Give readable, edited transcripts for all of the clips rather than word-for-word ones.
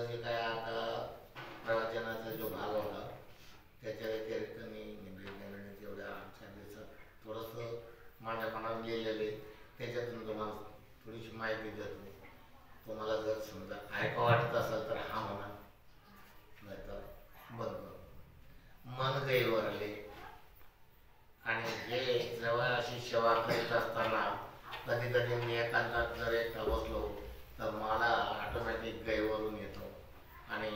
जे काय आता प्रवचनाचा जो भाग होता त्याच्या व्यतिरिक्त मी जेवढ्या आमच्या दिवसात थोडंसं माझ्या मनात लिहिलेले त्याच्यातून तुम्हाला थोडीशी माहिती देतो. तुम्हाला जर समजा ऐका वाटत असेल तर हा म्हणा, नाही तर बंद. मन गैरवरले. आणि हे जेव्हा अशी सेवा करीत असताना कधी कधी मी एकांतात जर एकटा बसलो तर मला ऑटोमॅटिक गैरवरून येतो आणि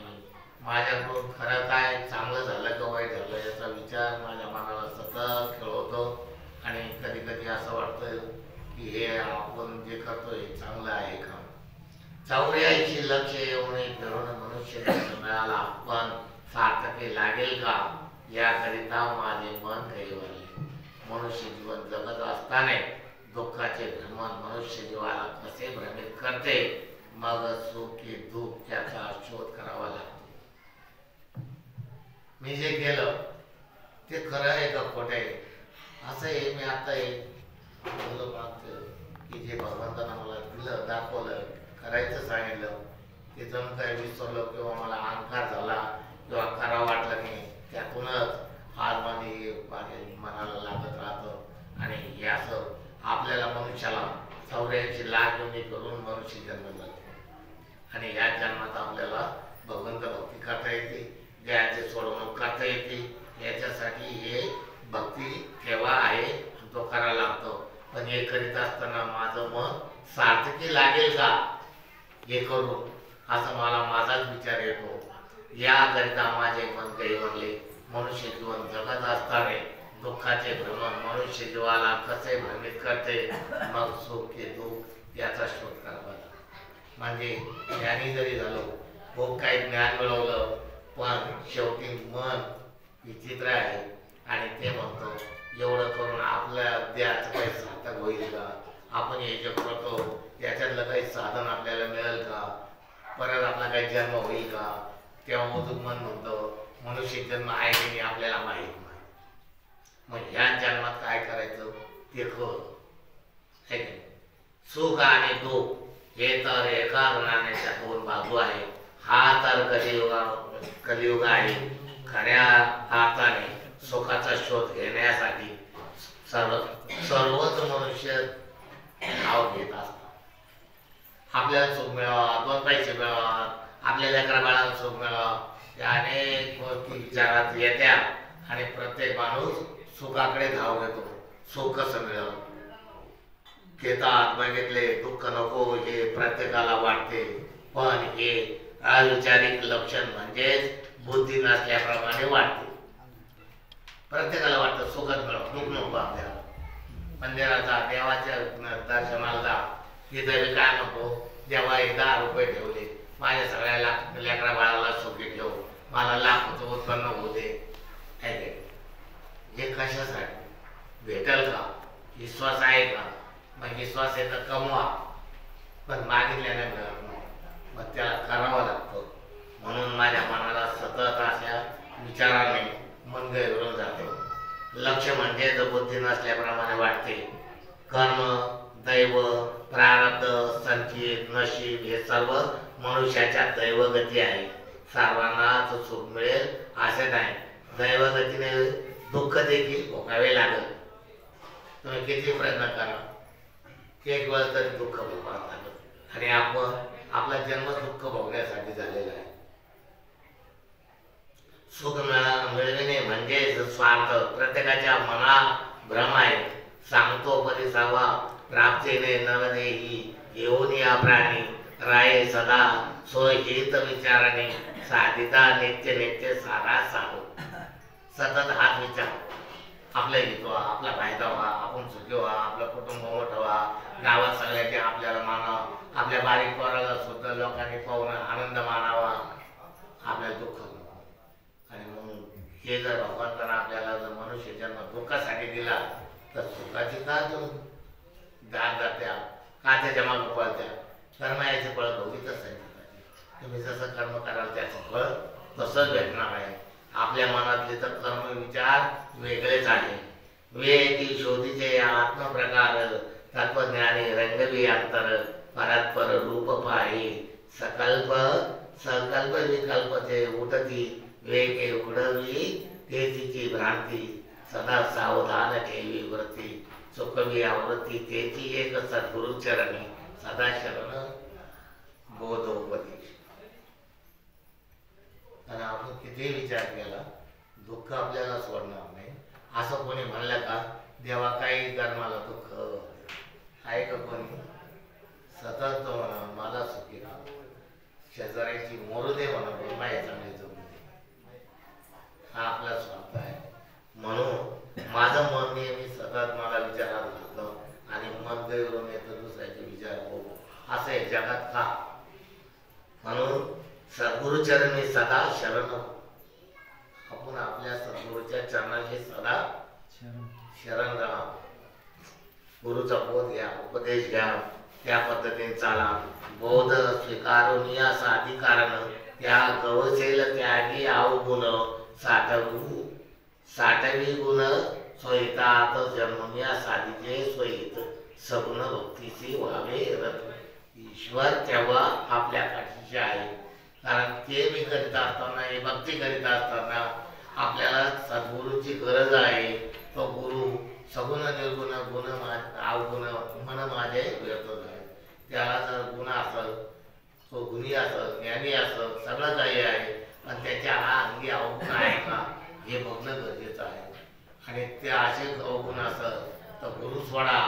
माझ्याकडून खरं काय चांगलं झालं का वाईट झालं याचा विचार माझ्या मनाला सतत खेळवतो. आणि कधी कधी असं वाटतं की हे आपण जे करतो हे चांगलं आहे का. 84 लक्ष येऊन फिरून मनुष्य मिळाला पण सार्थकी लागेल का याकरिता माझे मन गैरवरले. मनुष्य जीवन जगत असताना दुःखाचे भ्रमण मनुष्य जीवाला कसे भ्रमित करते, मग सुख की दुःख त्याचा शोध करावा लागतो. मी जे केलं ते खरं आहे का खोटं आहे असं आहे. मी आता बोललो मागचं की जे भगवंतानं मला दिलं दाखवलं करायचं सांगितलं ते जणू काही विसरलो किंवा मला अहंकार झाला किंवा करावं वाटलं नाही. त्यातूनच आज माझ्या मनाला लागत राहतं. आणि हे असं आपल्याला मनुष्याला 84 लाख योनी करून मनुष्य जन्म जातो. आणि या जन्मात आपल्याला भगवंत भक्ती करता येते, देहाची सोडवणूक करता येते. याच्यासाठी हे भक्ती ठेवा आहे तो करायला लागतो. पण हे करीत असताना माझं मन सार्थकी लागेल का हे करून असं मला माझाच विचार येतो. याकरिता माझे मन गैरवरले. मनुष्य जीवन जगत असताना दुःखाचे भ्रमण मनुष्य जीवाला कसे भ्रमित करते, मग सुख के दुःख याचा शोध करावा. म्हणजे ज्ञानी जरी झालो खूप काही ज्ञान मिळवलं पण शेवटी मन विचित्र आहे. आणि ते म्हणतो एवढं करून आपल्या देहाचं काही सार्थक होईल का, आपण हे जे करतो त्याच्यातलं काही साधन आपल्याला मिळेल का, परत आपला काही जन्म होईल का. तेव्हा मधून मन म्हणतो मनुष्य जन्म आहे की नाही आपल्याला माहीत नाही. मग ह्या जन्मात काय करायचं ते कर. सुख आणि दुःख हे तर एका नाण्याच्या दोन बाजू आहे. हा तर कलियुग आहे. खऱ्या अर्थाने सुखाचा शोध घेण्यासाठी सर्वच मनुष्य धाव घेत असतात. आपल्याला सुख मिळावा, 2 पैसे मिळावा, आपल्या लेकरा बाळाला सुख मिळावा, त्या अनेक गोष्टी विचारात येत्या आणि प्रत्येक माणूस सुखाकडे धाव घेतो. सुख कसं मिळावं घेतात बघितले. दुःख नको हे प्रत्येकाला वाटते. पण हे अविचारिक लक्षण म्हणजेच बुद्धी नसल्याप्रमाणे वाटते. प्रत्येकाला वाटतं सुखच मिळावं, दुःख नको आपल्याला. मंदिरात जा, देवाच्या दर्शनाला जा, तिथे काय नको देवा 10 रुपये ठेवले, माझ्या सगळ्या लेकरा बाळाला सुखी ठेव, मला लाखोचं उत्पन्न होऊ दे. हे कशासाठी भेटेल का, विश्वास आहे का. मग विश्वास आहे तर कमवा, पण मागितल्याने मिळत नाही. मग त्याला करावं लागतं. म्हणून माझ्या मनाला सतत अशा विचाराने मन गैरवरून जाते. लक्ष म्हणजे बुद्धी नसल्याप्रमाणे वाटते. कर्म, दैव, प्रारब्ध, संचित, नशीब हे सर्व मनुष्याच्या दैवगती आहे. सर्वांनाच सुख मिळेल असे नाही. दैवगतीने दुःख देखील भोगावे लागेल. तुम्ही किती प्रयत्न करा एक वेळ तरी दुःख भोगावं लागेल. आणि आपण आपला जन्म दुःख भोगण्यासाठी झालेला आहे. सुख मिळविणे म्हणजे स्वार्थ. प्रत्येकाच्या मनात भ्रम आहे. सांगतो परिसावा प्राप्तीने नवदेही येऊन या प्राणी राये सदा सोयहित विचाराने साधिता नित्य नित्य सारा सांगू. सतत हाच विचार आपल्या घेतो, आपला फायदा व्हा, आपण सुखी व्हा, आपलं कुटुंब मोठं व्हा, गावात सगळ्याचे आपल्याला मानावं, आपल्या बारीक पोराला सुद्धा लोकांनी पाहून आनंद मानावा, आपल्याला दुःख नको. आणि म्हणून हे जर भगवंतानं आपल्याला जर मनुष्य जन्म दुःखासाठी दिला तर सुखाची का दार जात्या का त्याच्या मागं पळत्या. कर्म याचे फळ भोगीतच आहे. तुम्ही जसं कर्म कराल त्याचं फळ तसंच भेटणार आहे. आपल्या मनातले तर कर्म विचार वेगळेच आहे. वेती शोधीचे आत्मप्रकार तत्वज्ञानी रंगवी अंतर परस्पर रूप पाही सकल्प संकल्प विकल्पते उठती वेगे उडवी ते तिची भ्रांती सदा सावधान ठेवी व्रती चुकवी आवृत्ती तेची एक सद्गुरु चरणी सदा शरण बोधोपदेश. आणि आपण किती विचार केला दुःख आपल्याला सोडणार नाही. असं कोणी म्हणलं का देवा काही कर मला दुःख आहे का कोणी? सतत म्हणा मला सुखी कर, शेजाऱ्याची मोरू दे म्हणा पण माझ्या चांगली जगू दे. हा आपला स्वार्थ आहे. म्हणून माझं मन नेहमी सतत मला विचारात घालतं आणि मन गैरून येतं दुसऱ्याचे विचार हो असं आहे जगात का. म्हणून सद्गुरुचरणी सदा शरण. आपण आपल्या सद्गुरूच्या चरणाशी सदा शरण राहा. गुरुचा बोध घ्या, उपदेश घ्या, त्या पद्धतीने चाला. बोध स्वीकारून या साधिकारण त्या गवसेल त्यागी अवगुण साठवी गुण सोयितात जन्मया साधीचे सोयीत सगुण भक्तीची व्हावे रथ. ईश्वर तेव्हा आपल्या पाठीशी आहे. कारण ते मी करीत असताना हे भक्ती करीत असताना आपल्याला सद्गुरूची गरज आहे. तो गुरु सगुण निर्गुण गुण अवगुण मन माझे व्यर्थ आहे. त्याला जर गुण असल तो गुणी असल ज्ञानी असल सगळं काही आहे पण त्याच्या हा अंगी अवगुण आहे का हे बघणं गरजेचं आहे. आणि ते असे अवगुण असल तर गुरु सोडा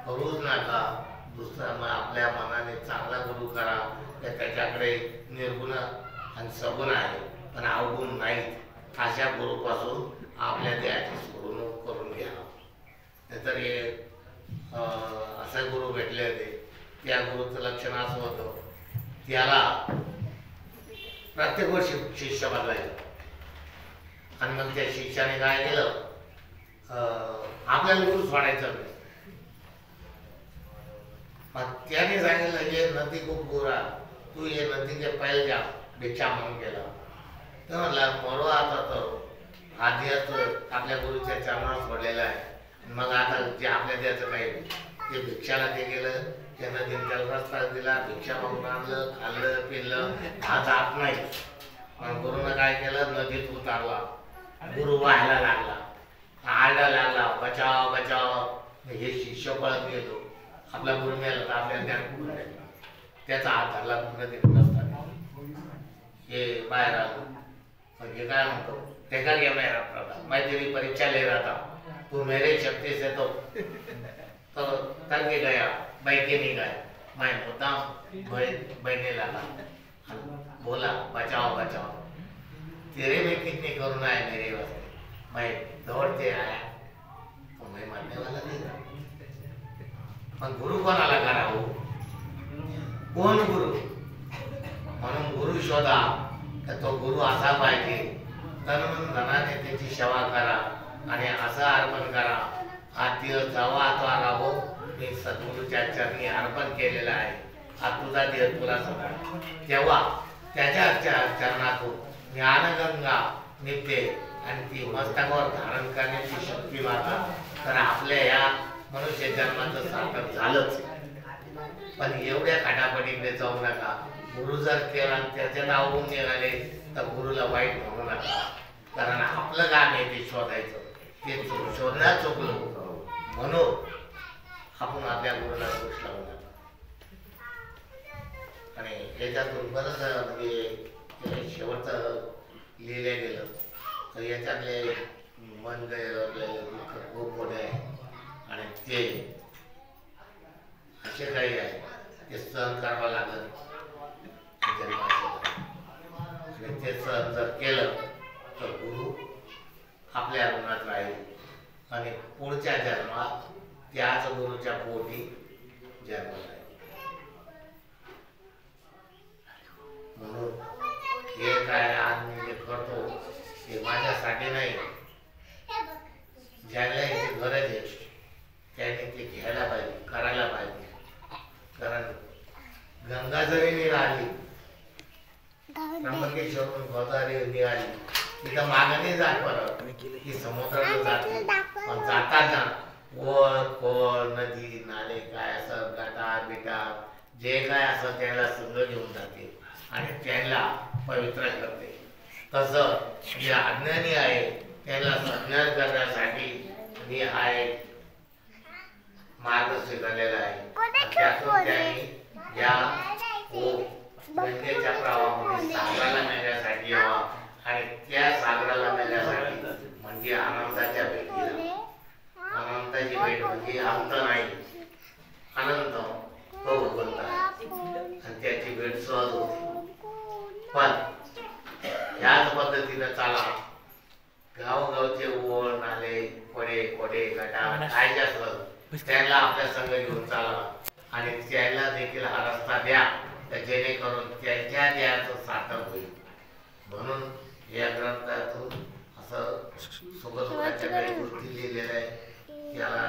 करूच नका. दुसरा मग आपल्या मनाने चांगला गुरु करा त्याच्याकडे निर्गुण आणि सगुण आहे पण अवगुण नाहीत. अशा गुरुपासून आपल्या देहाची सोडवणूक करून घ्या. नाहीतर हे असे गुरु भेटले होते त्या गुरुचं लक्षण असं होतं त्याला प्रत्येक वर्षी शिष्य बदलायचं. आणि मग त्या शिष्याने काय केलं आपल्याला गुरु सोडायचं नाही. मग त्याने सांगितलं ये नदी खूप गोरा तू ये नदी के पहिले जा भिक्षा म्हणून केला. तर म्हणला मरो आता तर आधी आपल्या गुरुच्या चरणावर सोडलेला आहे. मग आता जे आपल्या द्यायचं काही ते भिक्षाला ते गेलं त्या नदीने त्याला रस्ता दिला भिक्षा मागून आणलं खाल्लं पिल्लं हा जात नाही. पण गुरुनं काय केलं नदीत उतारला. गुरु व्हायला लागला आरडा लागला बचाव बचाव. हे शिष्य पळत गेलो आपला गुरु मिळाला तर आपल्याला ज्ञान कुठून द्यायला. त्याचा हात धरला नदीत नसताना हे बाहेर आलो. मग हे काय म्हणतो देखा गया मेरा प्रभु मैं तेरी परीक्षा ले रहा था तू मेरे शक्ति से तो तल के गया बह के नहीं गया. मैं मुद्दाम बहने लगा बोला बचाओ बचाओ तेरे में कितनी करुणा है मेरे वास्ते. मैं दौड़ते आया तो मैं मरने वाला नहीं था. पण गुरु कोणाला करावं कोण गुरु? म्हणून गुरु शोधा तर तो गुरु असा पाहिजे तन मन धनाने त्याची सेवा करा आणि असं अर्पण करा. हा दिवस जेव्हा तो राहो मी सद्गुरूच्या चरणी अर्पण केलेला आहे. हा तुझा देह तुला सांगा तेव्हा त्याच्या चरणातून ज्ञानगंगा निघते आणि ती मस्तकावर धारण करण्याची शक्ती माता. तर आपल्या या मनुष्य जन्माचं सार्थक झालंच. पण एवढ्या खाटापटीकडे जाऊ नका. गुरु जर केला त्याच्या नावून निघाले तर गुरुला वाईट म्हणू नका. कारण आपलं काम आहे ते शोधायचं. ते शोधण्यात चुकलो म्हणून आपण आपल्या गुरुला दोष लावू नका. आणि याच्यातून बरंच म्हणजे शेवटचं लिहिलं गेलं तर याच्यातले मन गैरले दुःख खूप मोठे आहे. आणि ते असे काही आहे ते सहन करावं लागेल जन्माचं. आणि ते सहन जर केलं तर गुरु आपल्या ऋणात राहील आणि पुढच्या जन्मात त्याच गुरुच्या पोटी जन्म राहील. म्हणून हे काय आज मी जे करतो हे माझ्यासाठी नाही. ज्याला याची गरज आहे त्याने ते घ्यायला पाहिजे करायला पाहिजे. कारण गंगा जरी निघाली त्र्यंबकेश्वरून गोदावरी निघाली तिथं मागणी जात परत की समुद्राला जाते. पण जाताना वर खोल नदी नाले काय असं गाटा बिटा जे काय असं त्याला सगळं घेऊन जाते. आणि त्यांना पवित्र करते. तसं जे अज्ञानी आहे त्यांना संज्ञान करण्यासाठी मी हा एक मार्ग स्वीकारलेला आहे. त्यातून त्यांनी या गंगेच्या प्रवाहामध्ये सागराला नेण्यासाठी यावा आणि त्या सागराला नेण्यासाठी म्हणजे आनंदाच्या भेटीला. अनंताची भेट म्हणजे अंत नाही, अनंत तो भगवंत आहे आणि त्याची भेट सहज होते. पण याच पद्धतीनं चाला. गावोगावचे ओळ नाले कोडे कोडे गटार काय जे असलं त्यांना आपल्या संघ घेऊन चाला आणि त्यांना देखील हा रस्ता द्या जेणेकरून त्यांच्या देहाचं सार्थक होईल. म्हणून या ग्रंथातून असं सुखदुःखाच्या काही गोष्टी लिहिलेल्या आहे. त्याला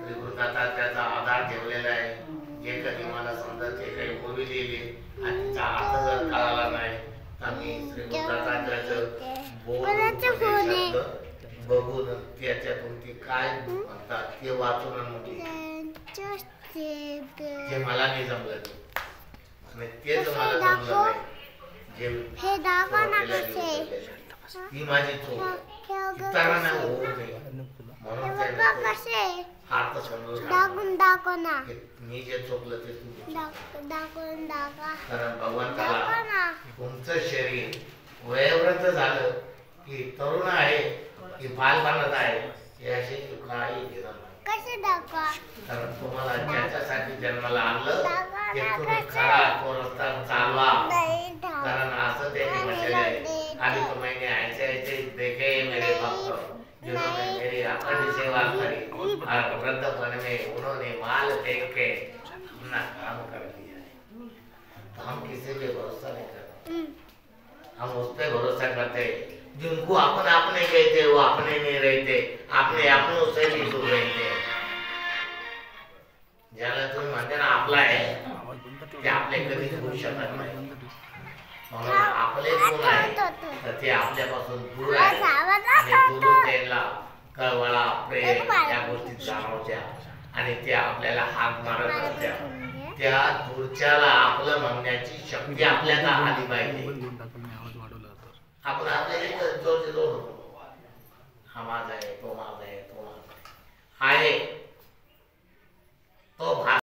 श्रीकृष्णाचा त्याचा आधार ठेवलेला आहे. जे कधी मला समजा ते काही ओवी लिहिली आणि तिचा अर्थ जर कळाला नाही तर मी श्रीकृष्णाचा बघून त्याच्यातून ते काय म्हणतात ते वाचून ते मला नाही जमलं आणि तेच मला जमलं नाही जे ती माझी चूक इतरांना होऊ नये म्हणून अर्थ समजून मी जे चुकलं ते कारण भगवंताला तुमचं शरीर वयोवृद्ध झालं की तरुण आहे की बालपणात आहे याशी काही घेणार नाही. कारण तुम्हाला ज्याच्यासाठी जन्माला आणलं ते तुम्ही खरा तो रस्ता चालवा. कारण असं त्यांनी म्हटलेलं आहे आम्ही तुम्ही ऐसे देखे मेरे भक्त जिन्होंने मेरी अखंड सेवा करी और वृद्धपन में उन्होंने माल फेंक के अपना काम कर दिया है. तो हम किसी पे भरोसा नहीं करते, हम उस पे भरोसा करते जिनको अपन अपने कहते वो अपने नहीं रहते, अपने अपनों से भी दूर रहते. ज्याला तुम्ही म्हणते ना आपला आहे ते आपले कधीच होऊ शकत नाही. म्हणून आपले कोण आहे तर ते आपल्यापासून दूर आहे आणि दूर त्यांना कळवळा प्रेम या गोष्टी जाणवत्या आणि ते आपल्याला हाक मारत असत्या. त्या दूरच्याला आपलं म्हणण्याची शक्ती आपल्याला आली पाहिजे. आपण आपल्या जोरचे जोर होतो हा माझा आहे तो माझा आहे तो माझा आहे तो भाग